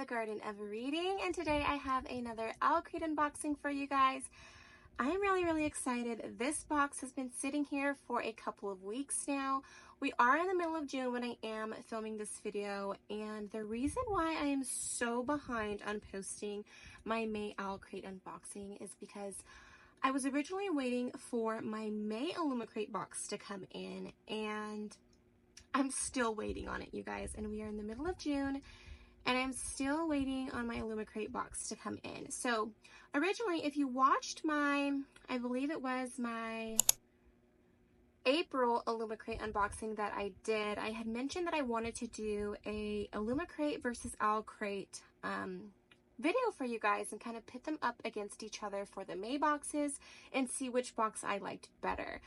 the Garden of Reading, and today I have another Owlcrate unboxing for you guys. I'm really excited. This box has been sitting here for a couple of weeks now. We are in the middle of June when I am filming this video, and the reason why I am so behind on posting my May Owlcrate unboxing is because I was originally waiting for my May Owlcrate box to come in, and I'm still waiting on it, you guys, and we are in the middle of June, and I'm still waiting on my Owlcrate box to come in. So originally, if you watched my, I believe it was my April Owlcrate unboxing that I did, I had mentioned that I wanted to do a Owlcrate versus Owlcrate video for you guys and kind of pit them up against each other for the May boxes and see which box I liked better.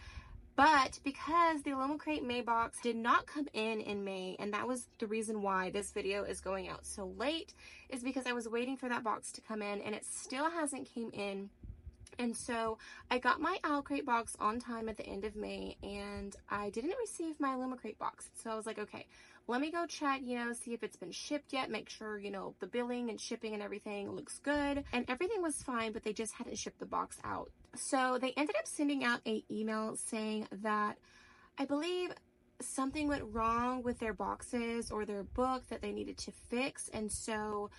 But because the Owlcrate May box did not come in May, and that was the reason why this video is going out so late, is because I was waiting for that box to come in and it still hasn't came in. And so I got my Owlcrate box on time at the end of May, and I didn't receive my Owlcrate box. So I was like, okay, let me go check, see if it's been shipped yet, make sure, the billing and shipping and everything looks good. And everything was fine, but they just hadn't shipped the box out. So they ended up sending out an email saying that I believe something went wrong with their boxes or their book that they needed to fix. And so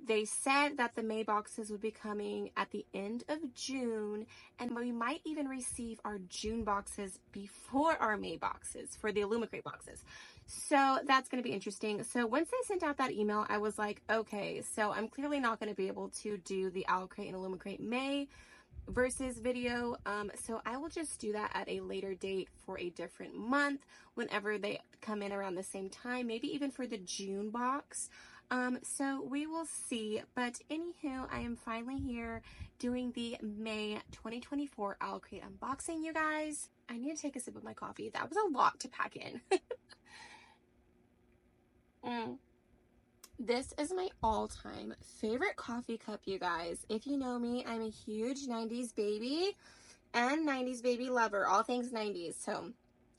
they said that the May boxes would be coming at the end of June, and we might even receive our June boxes before our May boxes for the Owlcrate boxes. So that's going to be interesting. So once they sent out that email, I was like, okay, so I'm clearly not going to be able to do the Owlcrate and Owlcrate May versus video. So I will just do that at a later date for a different month whenever they come in around the same time, maybe even for the June box. So we will see, but anywho, I am finally here doing the May 2024 Owlcrate unboxing, you guys. I need to take a sip of my coffee. That was a lot to pack in. This is my all-time favorite coffee cup, you guys. If you know me, I'm a huge 90s baby and 90s baby lover, all things 90s. So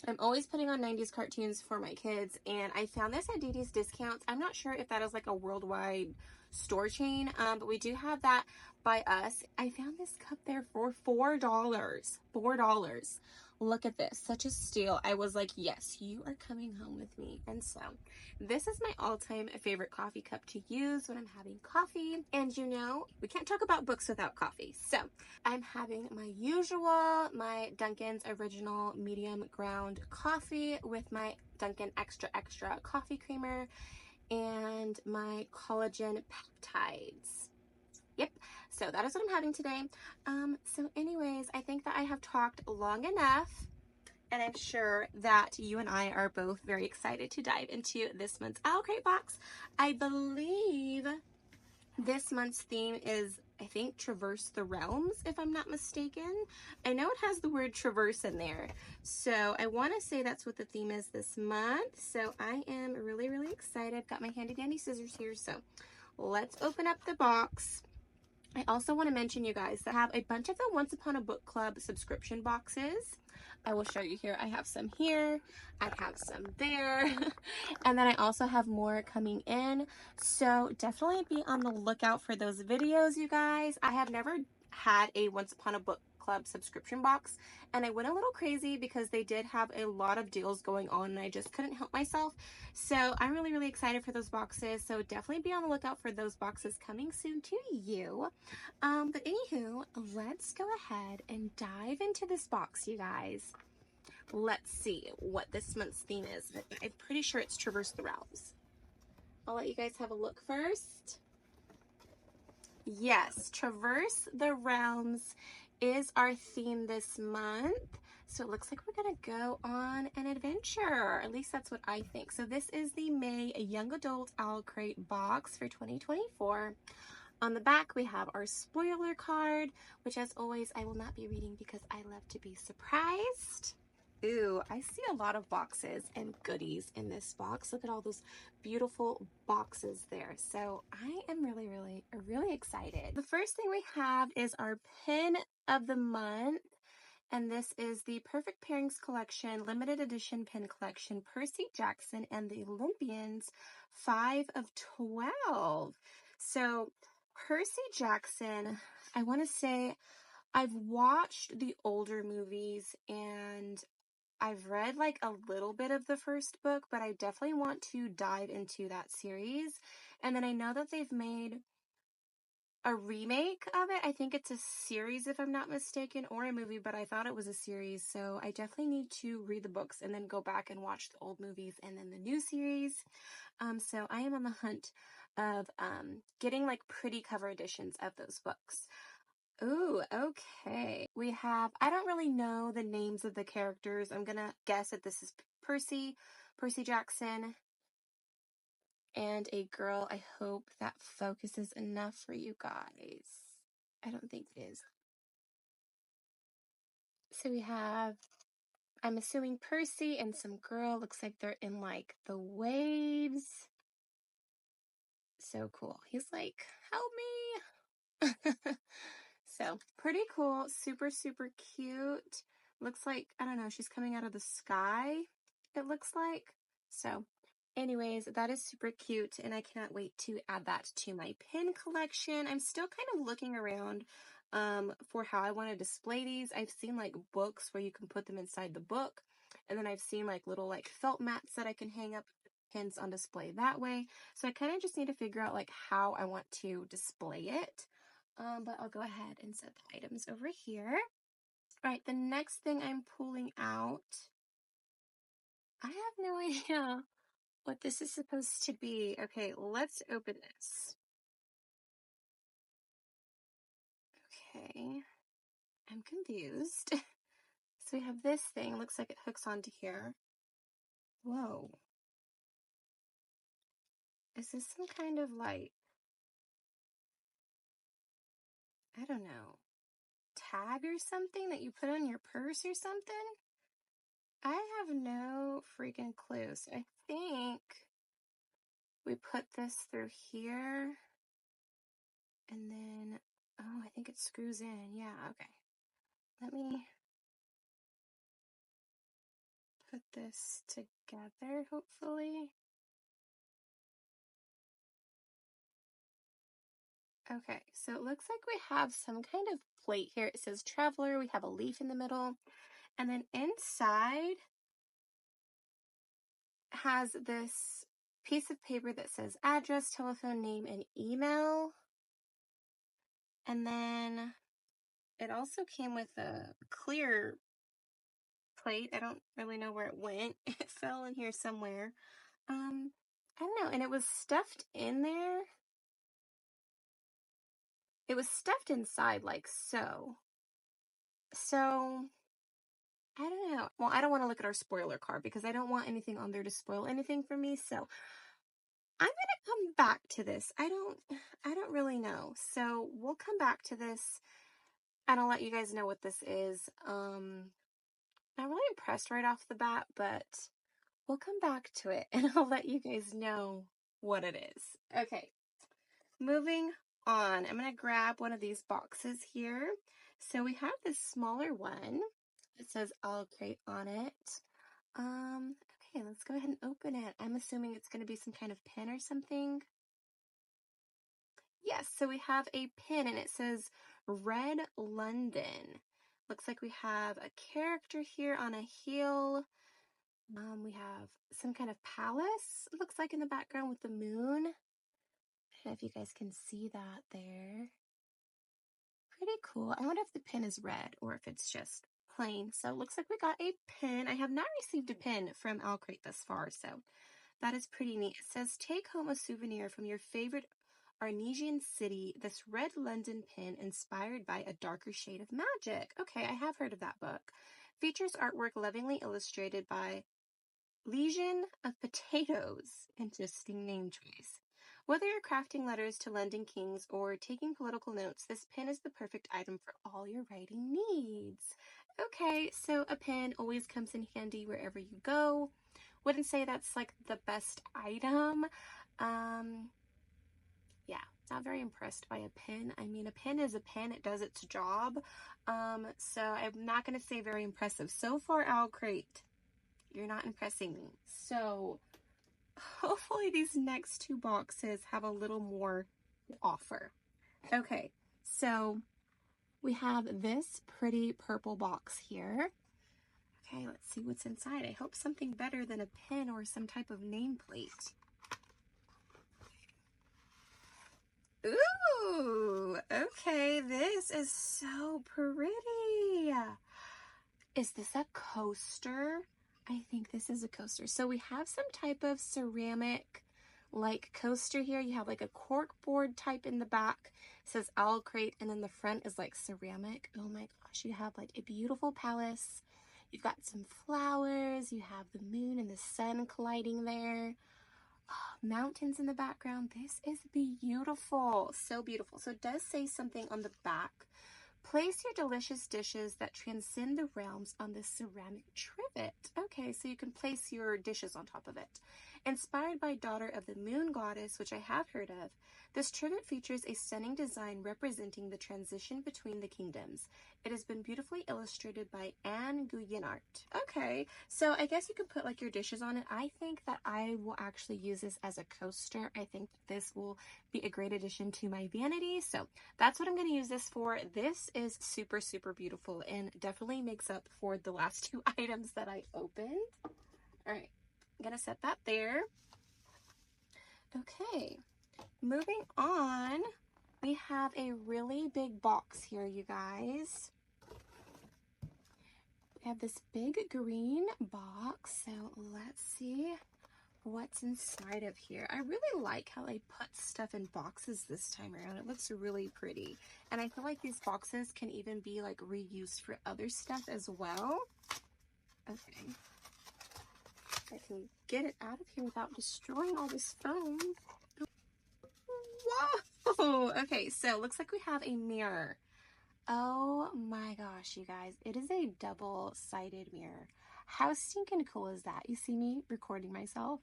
I'm always putting on 90s cartoons for my kids, and I found this at DD's Discounts. I'm not sure if that is like a worldwide store chain, but we do have that by us. I found this cup there for $4. $4. Look at this, such a steal. I was like, yes, you are coming home with me. And so this is my all-time favorite coffee cup to use when I'm having coffee. And we can't talk about books without coffee. So I'm having my usual, my Dunkin's original medium ground coffee with my Dunkin' extra coffee creamer and my collagen peptides. Yep, so that is what I'm having today. So anyways, I think that I have talked long enough, and I'm sure that you and I are both very excited to dive into this month's Owlcrate box. I believe this month's theme is, I think, Traverse the Realms, if I'm not mistaken. I know it has the word traverse in there, so I want to say that's what the theme is this month. So I am really excited. I've got my handy dandy scissors here, so let's open up the box. I also want to mention, you guys, that I have a bunch of the Once Upon a Book Club subscription boxes. I will show you here. I have some here. I have some there. And then I also have more coming in. So definitely be on the lookout for those videos, you guys. I have never had a Once Upon a Book Club subscription box, and I went a little crazy because they did have a lot of deals going on and I just couldn't help myself. So I'm really excited for those boxes, so definitely be on the lookout for those boxes coming soon to you. But anywho, let's go ahead and dive into this box, you guys. Let's see what this month's theme is. I'm pretty sure it's Traverse the Realms. I'll let you guys have a look first. Yes, Traverse the Realms is our theme this month. So it looks like we're gonna go on an adventure. At least that's what I think. So this is the May Young Adult Owlcrate box for 2024. On the back, we have our spoiler card, which as always, I will not be reading because I love to be surprised. Ooh, I see a lot of boxes and goodies in this box. Look at all those beautiful boxes there. So I am really excited. The first thing we have is our pin of the month. And this is the Perfect Pairings Collection, limited edition pin collection, Percy Jackson and the Olympians, 5 of 12. So Percy Jackson, I want to say I've watched the older movies and I've read like a little bit of the first book, but I definitely want to dive into that series. And then I know that they've made a remake of it. I think it's a series if I'm not mistaken, or a movie, but I thought it was a series. So I definitely need to read the books and then go back and watch the old movies and then the new series. So I am on the hunt of getting like pretty cover editions of those books. Ooh, okay. We have, I don't really know the names of the characters. I'm gonna guess that this is Percy Jackson, and a girl. I hope that focuses enough for you guys. I don't think it is. So we have, I'm assuming Percy and some girl. Looks like they're in like the waves. So cool. He's like, help me. So pretty cool. Super, super cute. Looks like, I don't know, she's coming out of the sky, it looks like. So anyways, that is super cute, and I cannot wait to add that to my pin collection. I'm still kind of looking around for how I want to display these. I've seen like books where you can put them inside the book, and then I've seen like little like felt mats that I can hang up pins on display that way. So I kind of just need to figure out like how I want to display it. But I'll go ahead and set the items over here. All right, the next thing I'm pulling out, I have no idea what this is supposed to be. Okay, let's open this. Okay, I'm confused. So we have this thing, looks like it hooks onto here. Whoa. Is this some kind of like, I don't know, tag or something that you put on your purse or something? I have no freaking clue. So I think we put this through here. And then, oh, I think it screws in. Yeah, okay. Let me put this together, hopefully. Okay, so it looks like we have some kind of plate here. It says Traveler. We have a leaf in the middle. And then inside has this piece of paper that says address, telephone, name, and email. And then it also came with a clear plate. I don't really know where it went. It fell in here somewhere. I don't know. And it was stuffed in there. It was stuffed inside like so. So, I don't know. Well, I don't want to look at our spoiler card because I don't want anything on there to spoil anything for me. So, I'm going to come back to this. I don't really know. So, we'll come back to this and I'll let you guys know what this is. I'm really impressed right off the bat, but we'll come back to it and I'll let you guys know what it is. Okay. Moving on, I'm going to grab one of these boxes here. So we have this smaller one. It says Owlcrate on it. Okay, let's go ahead and open it. I'm assuming it's going to be some kind of pin or something. Yes, so we have a pin and it says Red London. Looks like we have a character here on a heel. We have some kind of palace, looks like in the background with the moon. I don't know if you guys can see that there. Pretty cool. I wonder if the pin is red or if it's just plain. So it looks like we got a pin. I have not received a pin from Owlcrate thus far, so that is pretty neat. It says, take home a souvenir from your favorite Arnesian city, this red London pin inspired by a darker shade of magic. Okay, I have heard of that book. Features artwork lovingly illustrated by Legion of Potatoes. Interesting name choice. Whether you're crafting letters to London kings or taking political notes, this pin is the perfect item for all your writing needs. Okay, so a pin always comes in handy wherever you go. Wouldn't say that's like the best item. Yeah, not very impressed by a pen. I mean, a pen is a pen. It does its job. So I'm not going to say very impressive. So far, Owlcrate, you're not impressing me. So hopefully these next two boxes have a little more to offer. Okay, so we have this pretty purple box here. Okay, let's see what's inside. I hope something better than a pen or some type of nameplate. Ooh, okay, this is so pretty. Is this a coaster? I think this is a coaster. So we have some type of ceramic like coaster here. You have like a cork board type in the back. It says Owlcrate, and then the front is like ceramic. Oh my gosh, you have like a beautiful palace. You've got some flowers. You have the moon and the sun colliding there. Oh, mountains in the background. This is beautiful. So beautiful. So it does say something on the back. Place your delicious dishes that transcend the realms on this ceramic trivet. Okay, so you can place your dishes on top of it. Inspired by Daughter of the Moon Goddess, which I have heard of, this trivet features a stunning design representing the transition between the kingdoms. It has been beautifully illustrated by Anne Guyonart. Okay, so I guess you can put like your dishes on it. I think that I will actually use this as a coaster. I think this will be a great addition to my vanity. So that's what I'm going to use this for. This is super, super beautiful and definitely makes up for the last two items that I opened. All right, I'm going to set that there. Okay. Moving on, we have a really big box here, you guys. We have this big green box, so let's see what's inside of here. I really like how they put stuff in boxes this time around. It looks really pretty. And I feel like these boxes can even be like reused for other stuff as well. Okay. I can get it out of here without destroying all this foam. Whoa! Okay, so looks like we have a mirror. Oh my gosh, you guys. It is a double-sided mirror. How stinking cool is that? You see me recording myself?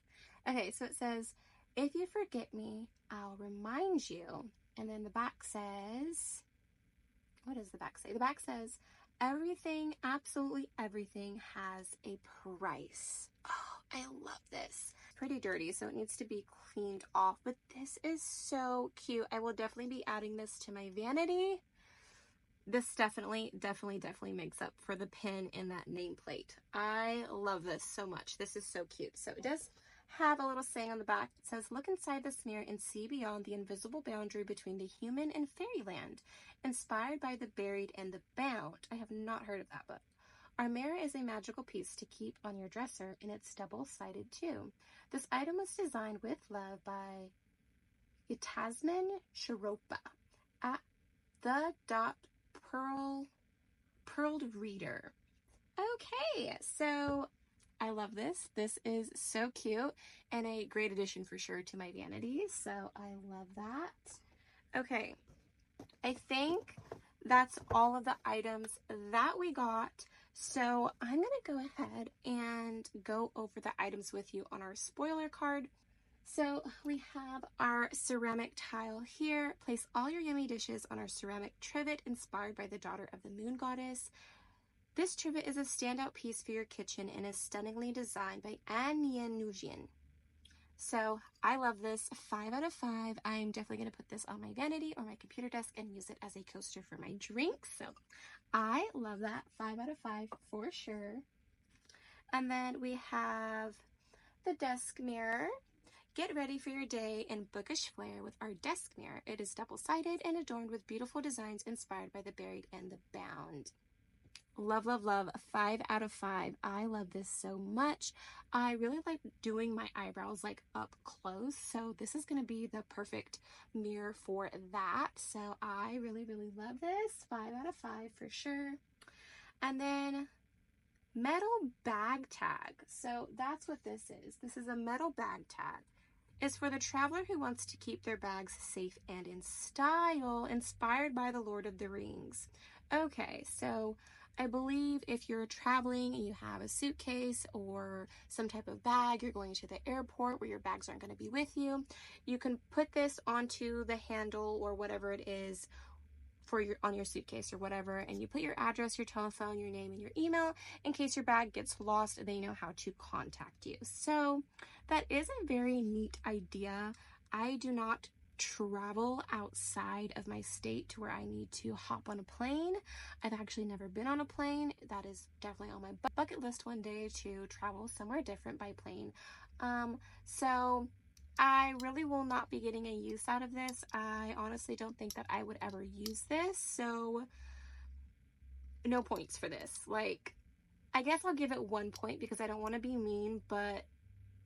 Okay, so it says, if you forget me, I'll remind you. And then the back says, what does the back say? The back says, everything, absolutely everything has a price. Oh, I love this. Pretty dirty, so it needs to be cleaned off, but this is so cute. I will definitely be adding this to my vanity. This definitely makes up for the pin in that nameplate. I love this so much. This is so cute. So it does have a little saying on the back. It says, look inside this mirror and see beyond the invisible boundary between the human and fairyland. Inspired by the buried and the bound. I have not heard of that book. Our mirror is a magical piece to keep on your dresser, and it's double-sided too. This item was designed with love by Yasmin Sharopa at the Pearled Reader. Okay, so I love this. This is so cute and a great addition for sure to my vanity. So I love that. Okay, I think that's all of the items that we got. So I'm going to go ahead and go over the items with you on our spoiler card. So we have our ceramic tile here. Place all your yummy dishes on our ceramic trivet inspired by the Daughter of the Moon Goddess. This trivet is a standout piece for your kitchen and is stunningly designed by Anne Nguyen. So I love this. 5 out of 5. I'm definitely going to put this on my vanity or my computer desk and use it as a coaster for my drink. So I love that. 5 out of 5 for sure. And then we have the desk mirror. Get ready for your day in bookish flair with our desk mirror. It is double-sided and adorned with beautiful designs inspired by the buried and the bound. Love, love, love. 5 out of 5. I love this so much. I really like doing my eyebrows like up close, so this is going to be the perfect mirror for that. So I really, really love this. 5 out of 5 for sure. And then metal bag tag. So that's what this is. This is a metal bag tag. It's for the traveler who wants to keep their bags safe and in style, inspired by the Lord of the Rings. Okay, so I believe if you're traveling and you have a suitcase or some type of bag, you're going to the airport where your bags aren't going to be with you, you can put this onto the handle or whatever it is for on your suitcase or whatever, and you put your address, your telephone, your name, and your email in case your bag gets lost. They know how to contact you. So that is a very neat idea. I do not travel outside of my state to where I need to hop on a plane. I've actually never been on a plane. That is definitely on my bucket list one day, to travel somewhere different by plane. So I really will not be getting a use out of this. I honestly don't think that I would ever use this, so no points for this. Like, I guess I'll give it 1 point because I don't want to be mean, but,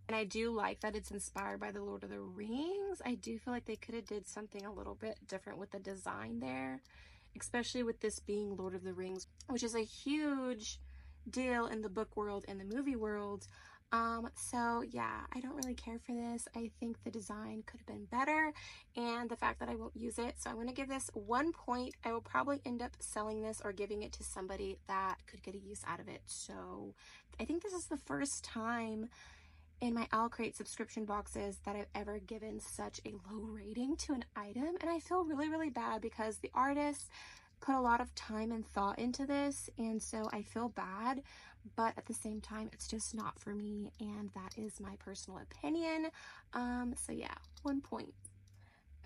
and I do like that it's inspired by the Lord of the Rings. I do feel like they could have did something a little bit different with the design there, especially with this being Lord of the Rings, which is a huge deal in the book world and the movie world. So yeah, I don't really care for this. I think the design could have been better, and the fact that I won't use it. So I'm going to give this 1 point. I will probably end up selling this or giving it to somebody that could get a use out of it. So I think this is the first time in my Owlcrate subscription boxes that I've ever given such a low rating to an item, and I feel really, really bad because the artist put a lot of time and thought into this, and so I feel bad, but at the same time, it's just not for me, and that is my personal opinion. So yeah, 1 point.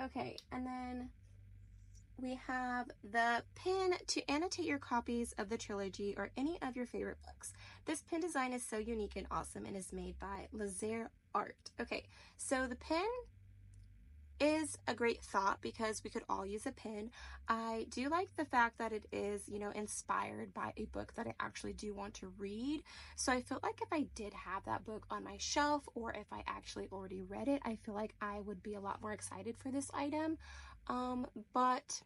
Okay, and then we have the pin to annotate your copies of the trilogy or any of your favorite books. This pin design is so unique and awesome and is made by Laser Art. Okay, so the pin is a great thought because we could all use a pin. I do like the fact that it is, you know, inspired by a book that I actually do want to read. So I feel like if I did have that book on my shelf, or if I actually already read it, I feel like I would be a lot more excited for this item. But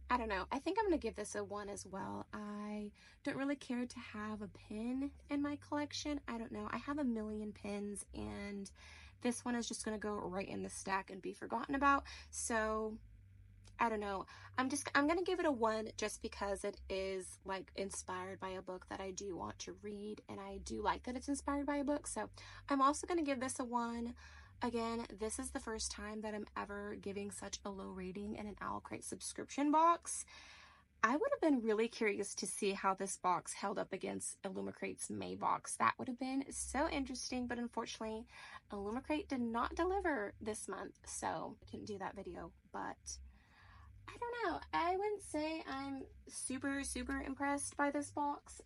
I don't know. I think I'm going to give this a 1 as well. I don't really care to have a pin in my collection. I don't know. I have a million pins, and this one is just going to go right in the stack and be forgotten about. So I don't know. I'm going to give it a 1 just because it is like inspired by a book that I do want to read, and I do like that it's inspired by a book. So I'm also going to give this a 1. Again, this is the first time that I'm ever giving such a low rating in an Owlcrate subscription box. I would have been really curious to see how this box held up against Owlcrate's May box. That would have been so interesting, but unfortunately, Owlcrate did not deliver this month, so I couldn't do that video. But I don't know. I wouldn't say I'm super, super impressed by this box.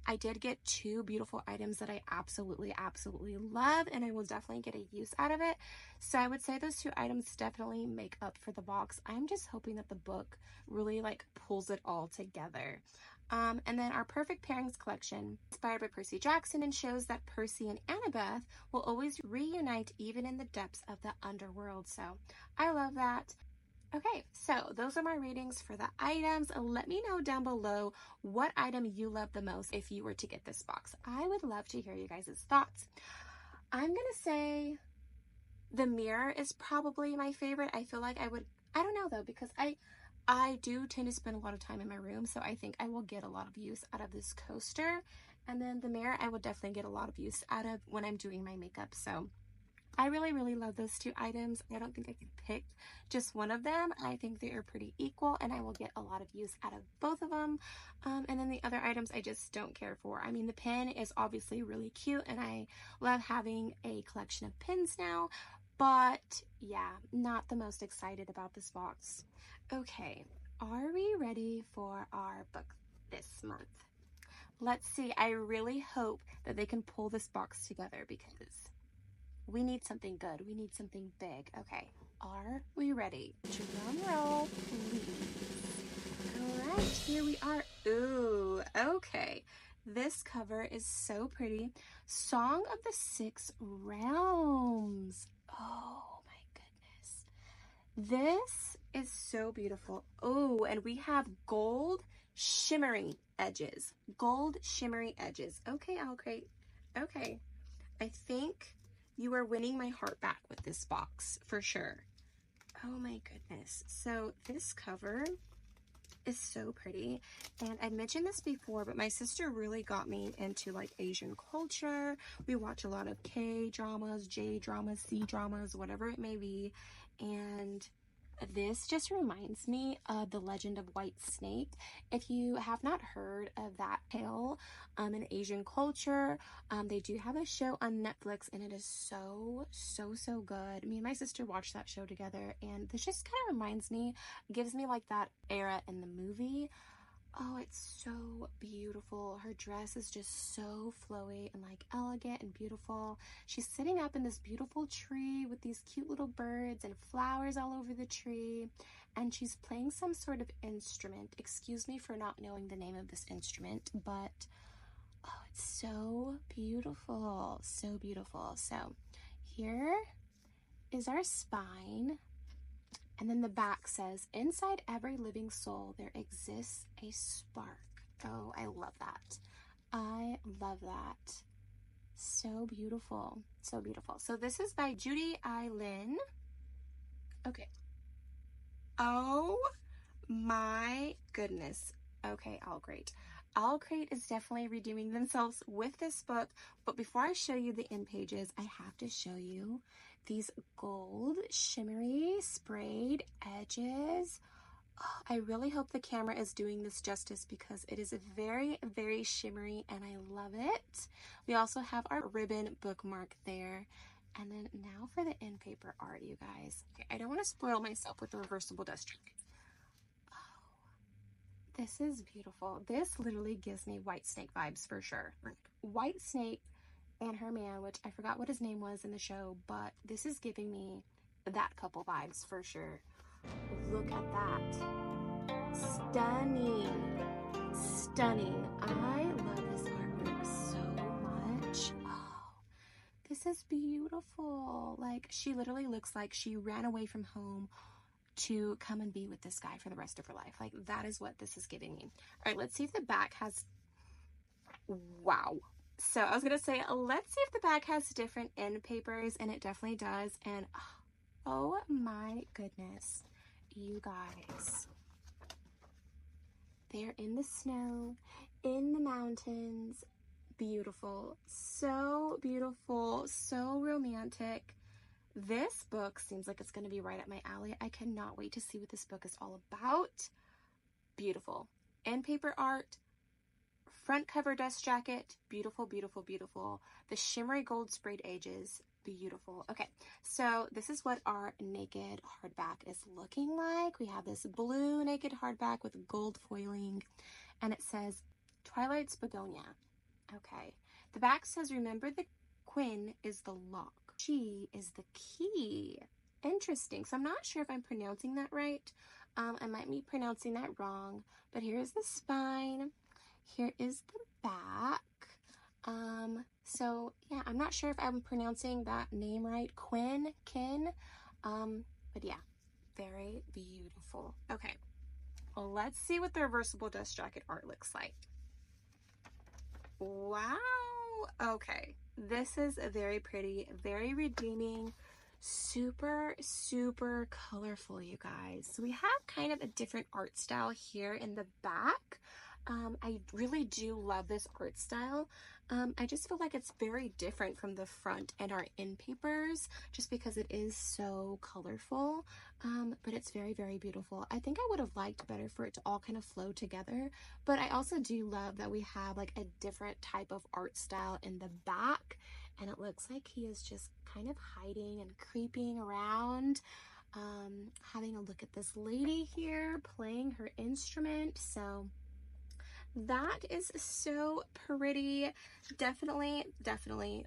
I did get 2 beautiful items that I absolutely, absolutely love, and I will definitely get a use out of it. So I would say those 2 items definitely make up for the box. I'm just hoping that the book really like pulls it all together. And then our Perfect Pairings collection, inspired by Percy Jackson, and shows that Percy and Annabeth will always reunite even in the depths of the underworld. So I love that. Okay, so those are my ratings for the items. Let me know down below what item you love the most if you were to get this box. I would love to hear you guys' thoughts. I'm gonna say the mirror is probably my favorite. I feel like I don't know though, because I do tend to spend a lot of time in my room, so I think I will get a lot of use out of this coaster. And then the mirror I will definitely get a lot of use out of when I'm doing my makeup. So I really, really love those 2 items. I don't think I could pick just one of them. I think they are pretty equal, and I will get a lot of use out of both of them. And then the other items I just don't care for. I mean, the pen is obviously really cute, and I love having a collection of pins now. But yeah, not the most excited about this box. Okay, are we ready for our book this month? Let's see. I really hope that they can pull this box together because we need something good. We need something big. Okay, are we ready? Drum roll, please. All right, here we are. Ooh, okay. This cover is so pretty. Song of the Six Realms. Oh my goodness. This is so beautiful. Oh, and we have gold shimmery edges. Gold shimmery edges. Okay, Owlcrate. Okay. I think you are winning my heart back with this box for sure. Oh my goodness. So this cover is so pretty. And I mentioned this before, but my sister really got me into like Asian culture. We watch a lot of K dramas, J dramas, C dramas, whatever it may be. And this just reminds me of The Legend of White Snake. If you have not heard of that tale in Asian culture, they do have a show on Netflix, and it is so good. Me and my sister watched that show together, and this just kind of reminds me, gives me like that era in the movie. Oh, it's so beautiful. Her dress is just so flowy and like elegant and beautiful. She's sitting up in this beautiful tree with these cute little birds and flowers all over the tree. And she's playing some sort of instrument. Excuse me for not knowing the name of this instrument, but oh, it's so beautiful. So beautiful. So here is our spine. And then the back says, inside every living soul, there exists a spark. Oh, I love that. I love that. So beautiful. So beautiful. So this is by Judy I. Lin. Okay. Oh my goodness. Okay, Owlcrate. Owlcrate is definitely redeeming themselves with this book. But before I show you the end pages, I have to show you these gold shimmery sprayed edges. Oh, I really hope the camera is doing this justice because it is very shimmery and I love it. We also have our ribbon bookmark there. And then now for the end paper art, you guys. Okay, I don't want to spoil myself with the reversible dust jacket. Oh, this is beautiful. This literally gives me White Snake vibes for sure. White Snake and her man, which I forgot what his name was in the show, but this is giving me that couple vibes for sure. Look at that. Stunning. Stunning. I love this artwork so much. Oh, this is beautiful. Like, she literally looks like she ran away from home to come and be with this guy for the rest of her life. Like, that is what this is giving me. All right, let's see if the back has... Wow. So I was going to say, let's see if the back has different end papers, and it definitely does. And oh my goodness, you guys. They're in the snow, in the mountains. Beautiful. So beautiful. So romantic. This book seems like it's going to be right up my alley. I cannot wait to see what this book is all about. Beautiful. End paper art. Front cover dust jacket, beautiful, beautiful, beautiful. The shimmery gold sprayed edges, beautiful. Okay, so this is what our naked hardback is looking like. We have this blue naked hardback with gold foiling, and it says Twilight's Begonia. Okay, the back says, remember the Quinn is the lock. She is the key. Interesting. So I'm not sure if I'm pronouncing that right. I might be pronouncing that wrong, but here's the spine. Here is the back. So yeah, I'm not sure if I'm pronouncing that name right. Kin. But yeah, very beautiful. Okay, well, let's see what the reversible dust jacket art looks like. Wow. Okay, this is a very pretty, very redeeming, super colorful, you guys. So we have kind of a different art style here in the back. I really do love this art style. I just feel like it's very different from the front and our end papers just because it is so colorful, but it's very beautiful. I think I would have liked better for it to all kind of flow together, but I also do love that we have like a different type of art style in the back, and it looks like he is just kind of hiding and creeping around. Having a look at this lady here playing her instrument. So that is so pretty. Definitely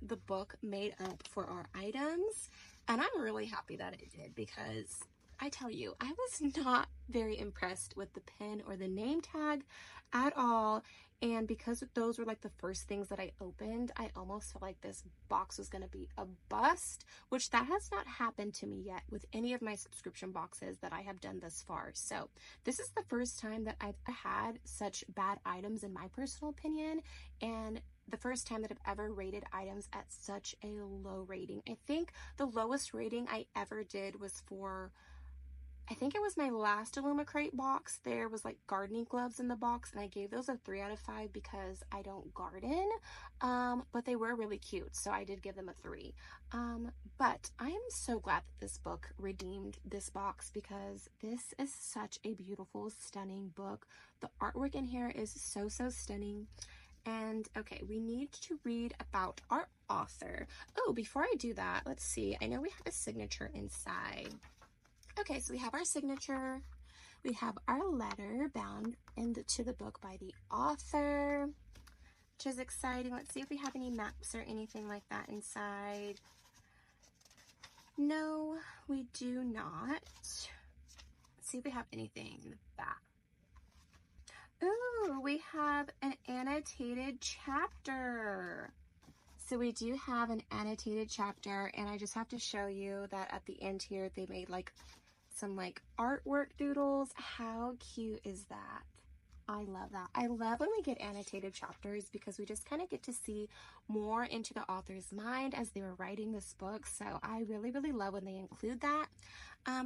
the book made up for our items, and I'm really happy that it did because I tell you, I was not very impressed with the pen or the name tag at all, and because those were like the first things that I opened, I almost felt like this box was going to be a bust, which that has not happened to me yet with any of my subscription boxes that I have done thus far. So this is the first time that I've had such bad items in my personal opinion, and the first time that I've ever rated items at such a low rating. I think the lowest rating I ever did was for I think it was my last Owlcrate box. There was like gardening gloves in the box, and I gave those a 3 out of 5 because I don't garden. But they were really cute, so I did give them a 3. But I am so glad that this book redeemed this box because this is such a beautiful, stunning book. The artwork in here is so, so stunning. And okay, we need to read about our author. Oh, before I do that, let's see. I know we have a signature inside. Okay, so we have our signature. We have our letter bound into the book by the author, which is exciting. Let's see if we have any maps or anything like that inside. No, we do not. Let's see if we have anything in the back. Ooh, we have an annotated chapter. So we do have an annotated chapter, and I just have to show you that at the end here, they made like some like artwork doodles. How cute is that? I love that. I love when we get annotated chapters because we just kind of get to see more into the author's mind as they were writing this book. So I really, really love when they include that.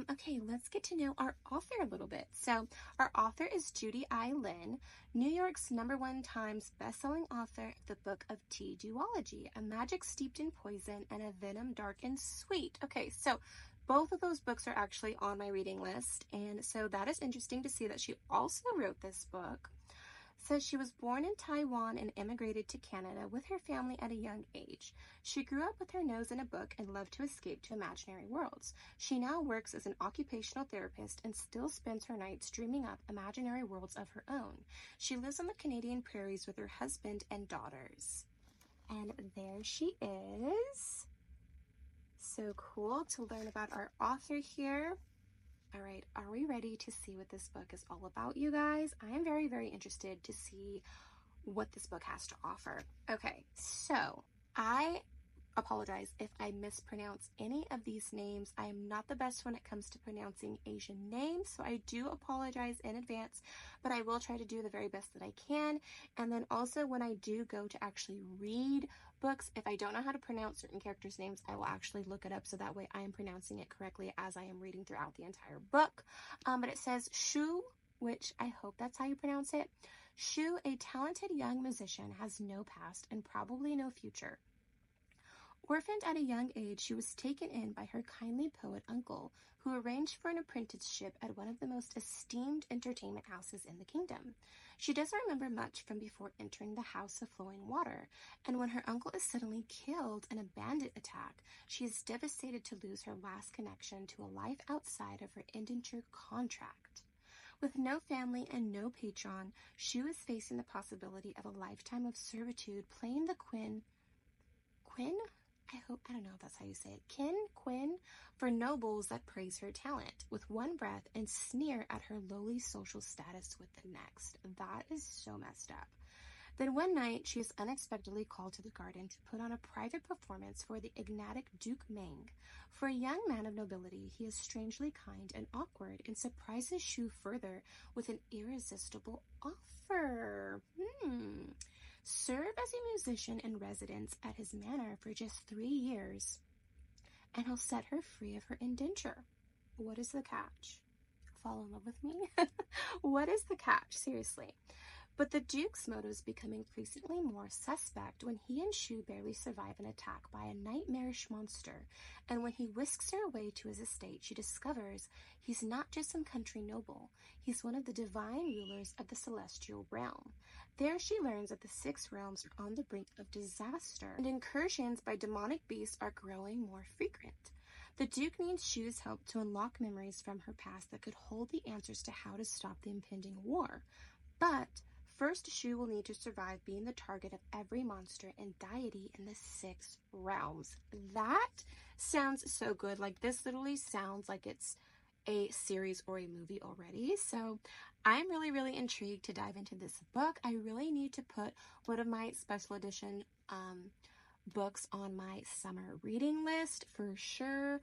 Okay, let's get to know our author a little bit. So our author is Judy I. Lin, New York's #1 Times bestselling author of the book of Tea Duology, a magic steeped in poison and a venom dark and sweet. Okay, so both of those books are actually on my reading list, and so that is interesting to see that she also wrote this book. So she was born in Taiwan and immigrated to Canada with her family at a young age. She grew up with her nose in a book and loved to escape to imaginary worlds. She now works as an occupational therapist and still spends her nights dreaming up imaginary worlds of her own. She lives on the Canadian prairies with her husband and daughters. And there she is. So cool to learn about our author here. All right, are we ready to see what this book is all about, you guys? I am very, very interested to see what this book has to offer. Okay, so I apologize if I mispronounce any of these names. I am not the best when it comes to pronouncing Asian names, so I do apologize in advance, but I will try to do the very best that I can. And then also when I do go to actually read books, if I don't know how to pronounce certain characters' names, I will actually look it up so that way I am pronouncing it correctly as I am reading throughout the entire book. But it says Shu, which I hope that's how you pronounce it. Shu, a talented young musician, has no past and probably no future. Orphaned at a young age, she was taken in by her kindly poet uncle, who arranged for an apprenticeship at one of the most esteemed entertainment houses in the kingdom. She doesn't remember much from before entering the House of Flowing Water, and when her uncle is suddenly killed in a bandit attack, she is devastated to lose her last connection to a life outside of her indentured contract. With no family and no patron, Shu is facing the possibility of a lifetime of servitude playing the Quinn? I don't know if that's how you say it. Quinn, for nobles that praise her talent with one breath and sneer at her lowly social status with the next. That is so messed up. Then one night, she is unexpectedly called to the garden to put on a private performance for the enigmatic Duke Meng. For a young man of nobility, he is strangely kind and awkward and surprises Shu further with an irresistible offer. Serve as a musician in residence at his manor for just 3 years, and he'll set her free of her indenture. What is the catch? Fall in love with me? What is the catch? Seriously. But the Duke's motives become increasingly more suspect when he and Shu barely survive an attack by a nightmarish monster, and when he whisks her away to his estate, she discovers he's not just some country noble, he's one of the divine rulers of the celestial realm. There she learns that the 6 realms are on the brink of disaster, and incursions by demonic beasts are growing more frequent. The Duke needs Shu's help to unlock memories from her past that could hold the answers to how to stop the impending war. But first, Shu will need to survive being the target of every monster and deity in the 6 realms. That sounds so good. Like, this literally sounds like it's a series or a movie already. So I'm really, really intrigued to dive into this book. I really need to put one of my special edition books on my summer reading list for sure.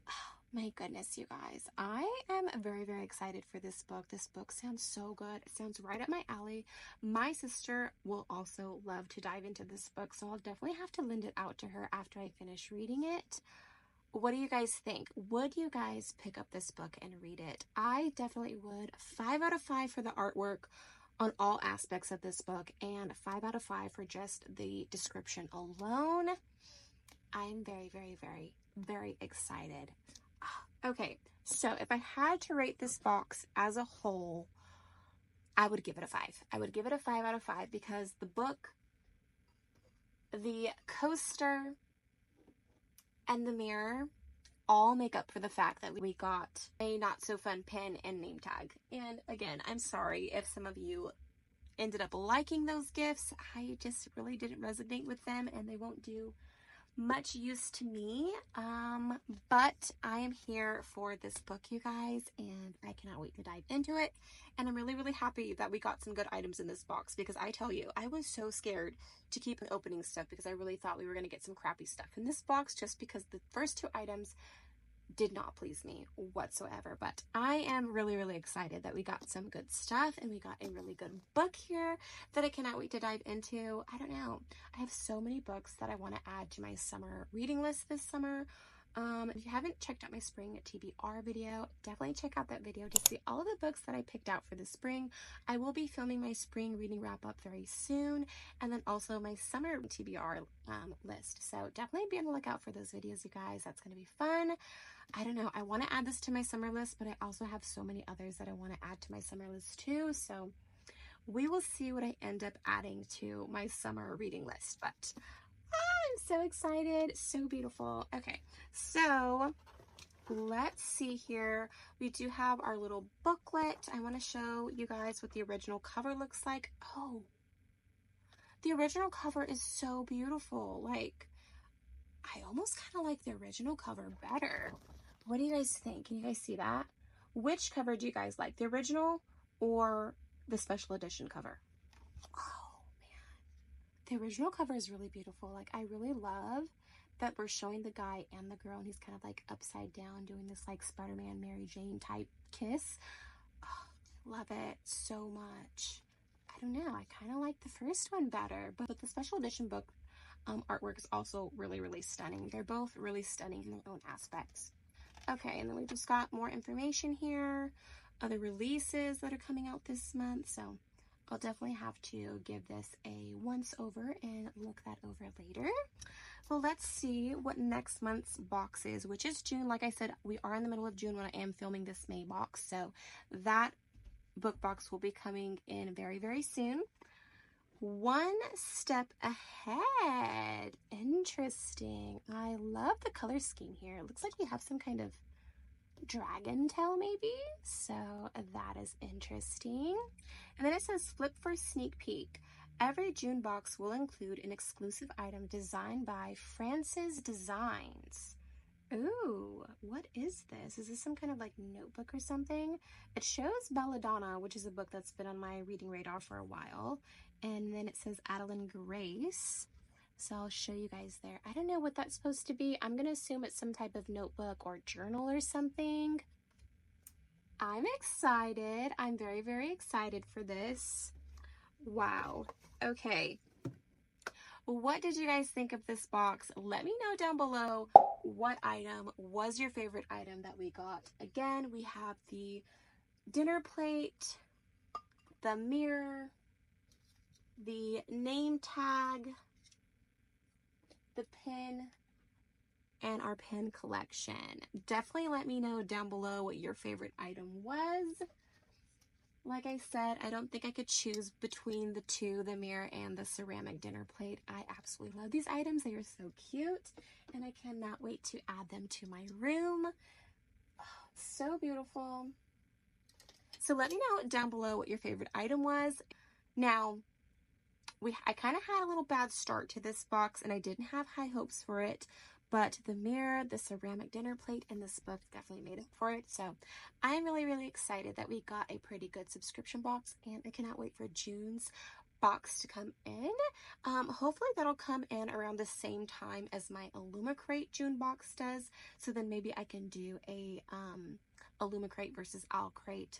Oh, my goodness, you guys. I am very, very excited for this book. This book sounds so good. It sounds right up my alley. My sister will also love to dive into this book, so I'll definitely have to lend it out to her after I finish reading it. what do you guys think? Would you guys pick up this book and read it? I definitely would. 5 out of 5 for the artwork on all aspects of this book, and 5 out of 5 for just the description alone. I'm very, very, very, very excited. Okay, so if I had to rate this box as a whole, I would give it a 5. I would give it a 5 out of 5 because the book, the coaster, and the mirror all make up for the fact that we got a not so fun pen and name tag. And again, I'm sorry if some of you ended up liking those gifts. I just really didn't resonate with them, and they won't do much use to me, but I am here for this book, you guys, and I cannot wait to dive into it. And I'm really, really happy that we got some good items in this box, because I tell you, I was so scared to keep opening stuff because I really thought we were going to get some crappy stuff in this box, just because the first 2 items did not please me whatsoever. But I am really, really excited that we got some good stuff, and we got a really good book here that I cannot wait to dive into. I don't know, I have so many books that I want to add to my summer reading list this summer. If you haven't checked out my spring TBR video, definitely check out that video to see all of the books that I picked out for the spring. I will be filming my spring reading wrap up very soon, and then also my summer TBR list. So definitely be on the lookout for those videos, you guys. That's going to be fun. I don't know, I want to add this to my summer list, but I also have so many others that I want to add to my summer list too. So we will see what I end up adding to my summer reading list, but I'm so excited. So beautiful. Okay, so let's see here. We do have our little booklet. I want to show you guys what the original cover looks like. Oh, the original cover is so beautiful. Like, I almost kind of like the original cover better. What do you guys think? Can you guys see that? Which cover do you guys like? The original or the special edition cover? Oh man, the original cover is really beautiful. Like, I really love that we're showing the guy and the girl, and he's kind of like upside down doing this like Spider-Man Mary Jane type kiss. Oh, love it so much. I don't know, I kind of like the first one better, but the special edition book artwork is also really, really stunning. They're both really stunning in their own aspects. Okay, and then we just got more information here, other releases that are coming out this month, so I'll definitely have to give this a once over and look that over later. Well, let's see what next month's box is, which is June. Like I said, we are in the middle of June when I am filming this May box, so that book box will be coming in very, very soon. One step ahead. Interesting. I love the color scheme here. It looks like we have some kind of dragon tail maybe, so that is interesting. And then it says flip for sneak peek. Every June box will include an exclusive item designed by Francis Designs. Ooh, what is this? Is this some kind of like notebook or something? It shows Belladonna, which is a book that's been on my reading radar for a while. And then it says Adeline Grace. So I'll show you guys there. I don't know what that's supposed to be. I'm going to assume it's some type of notebook or journal or something. I'm excited. I'm very, very excited for this. Wow. Okay. What did you guys think of this box? Let me know down below what item was your favorite item that we got. Again, we have the dinner plate, the mirror, the name tag, the pin, and our pen collection. Definitely let me know down below what your favorite item was. Like I said, I don't think I could choose between the two, the mirror and the ceramic dinner plate. I absolutely love these items. They are so cute, and I cannot wait to add them to my room. Oh, so beautiful. So let me know down below what your favorite item was. Now, I kind of had a little bad start to this box, and I didn't have high hopes for it, but the mirror, the ceramic dinner plate, and this book definitely made up for it. So I'm really, really excited that we got a pretty good subscription box, and I cannot wait for June's box to come in. Hopefully that'll come in around the same time as my Owlcrate June box does, so then maybe I can do a Owlcrate versus Owlcrate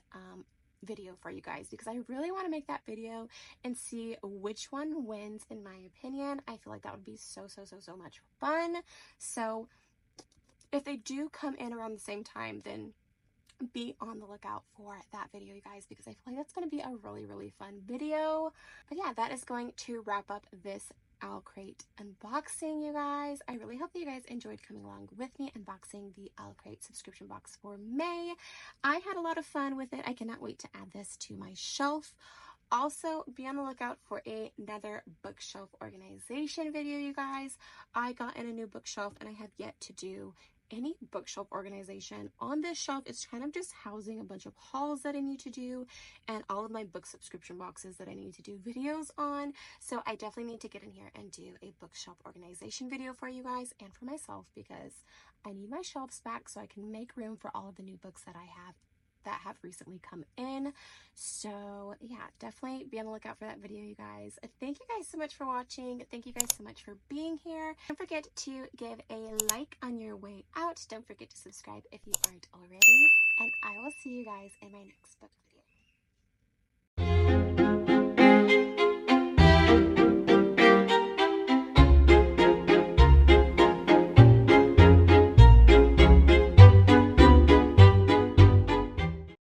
video for you guys, because I really want to make that video and see which one wins in my opinion. I feel like that would be so much fun. So if they do come in around the same time, then be on the lookout for that video, you guys, because I feel like that's going to be a really, really fun video. But yeah, that is going to wrap up this Owlcrate unboxing, you guys. I really hope that you guys enjoyed coming along with me unboxing the Owlcrate subscription box for May. I had a lot of fun with it. I cannot wait to add this to my shelf. Also, be on the lookout for another bookshelf organization video, you guys. I got in a new bookshelf and I have yet to do any bookshelf organization. On this shelf, it's kind of just housing a bunch of hauls that I need to do and all of my book subscription boxes that I need to do videos on. So I definitely need to get in here and do a bookshelf organization video for you guys and for myself, because I need my shelves back so I can make room for all of the new books that I have that have recently come in. So yeah, definitely be on the lookout for that video, you guys. Thank you guys so much for watching. Thank you guys so much for being here. Don't forget to give a like on your way out. Don't forget to subscribe if you aren't already, and I will see you guys in my next book video.